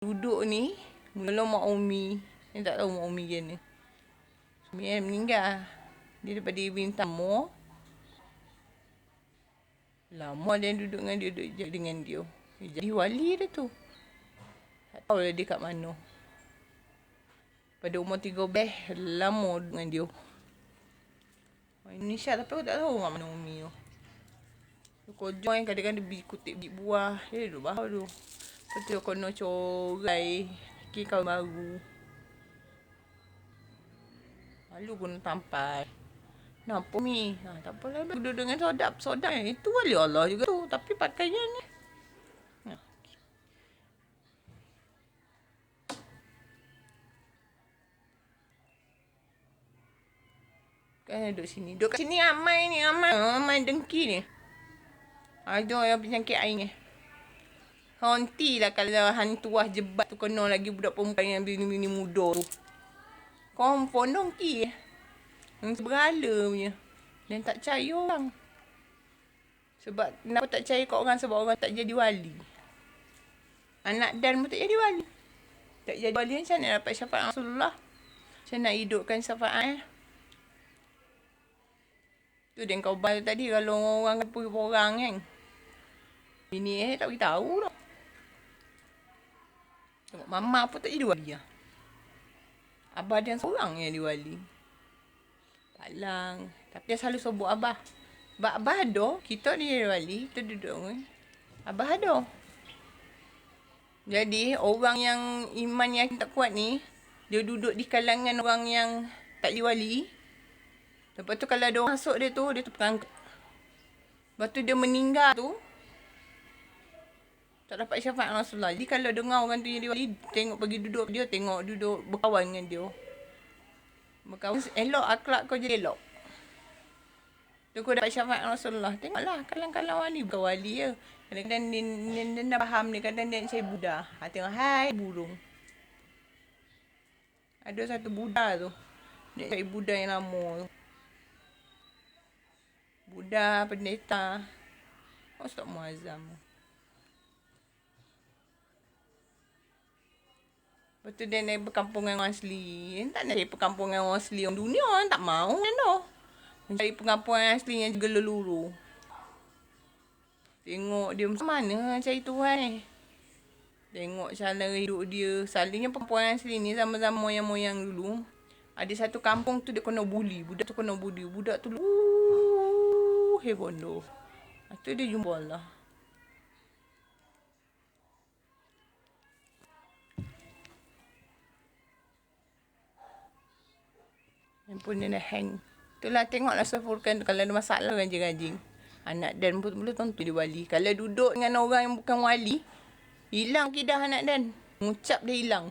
duduk ni, mula Mak Umi. Ni tak tahu Mak Umi ke ni. Umi meninggal. Dia daripada minta tamu. Lama dia duduk dengan dia, duduk dengan dia. Dia jadi wali dia tu. Tak tahu lah dia kat mana. Pada umur 13, lama dengan dia. Indonesia tapi aku tak tahu kat mana Umi tu. Kau join kadang-kadang dia kutip biji buah. Dia duduk bawah tu. Lepas tu kena corai. Bikin kawan baru. Lalu guna tampai. Kenapa Mi? Tak apalah. Duduk dengan sodap. Itu wali Allah juga tu. Tapi pakaian ni. Kan duduk sini. Duduk kat sini Amai ni. Amai dengki ni. Ada yang penyakit air ni. Honti lah kalau hantuah jebat tu kena lagi budak perempuan yang bini-bini muda tu. Kompon dongki. Yang berhala punya. Dan tak percaya orang. Sebab kenapa tak percaya kat orang? Sebab orang tak jadi wali. Anak Dan pun tak jadi wali. Tak jadi wali macam mana dapat syafaat Rasulullah? Macam nak hidupkan syafaat tu dia kau bal tadi kalau orang pergi orang kan. Bini tak beritahu dah. Tengok mama pun tak jadi wali lah. Abah dia seorang yang jadi wali. Palang. Tapi dia selalu sebut Abah. Sebab Abah ada, kita ni jadi wali, kita duduk ni. Abah ada. Jadi orang yang iman yang tak kuat ni, dia duduk di kalangan orang yang tak jadi wali. Lepas tu kalau ada orang masuk dia tu terperangkap. Lepas tu dia meninggal tu, tak dapat syafaat Rasulullah. Jadi kalau dengar orang tu jadi wali, tengok pergi duduk dia, tengok duduk berkawan dengan dia. Berkawan elok akhlak kau jadi elok. Tu kau dapat syafaat Rasulullah. Tengoklah kalang-kalang wali bukan wali je. Kadang-kadang dia dah faham ni, kadang dia nak cari Buddha. Tengok hai burung. Ada satu Buddha tu. Dia cari Buddha yang lama tu. Buddha, pendeta. Ustaz Muazzam. Lepas tu dia naik perkampungan orang asli. Dia tak nak cari perkampungan orang asli orang dunia. Tak mahu kan tu. Cari perkampungan asli yang juga leluru. Tengok dia macam mana cari Tuhan ni. Tengok cara hidup dia. Selalunya perempuan asli ni zaman-zaman moyang-moyang dulu. Ada satu kampung tu dia kena bully. Budak tu kena bully. Budak tu bodoh. Tu dia jumpa Allah. Handphone dia dah hang. Itulah tengoklah Furqan kalau ada masalah rajin-rajin. Anak Dan pun belum tentu dia wali. Kalau duduk dengan orang yang bukan wali, hilang kidah anak Dan. Mengucap dia hilang.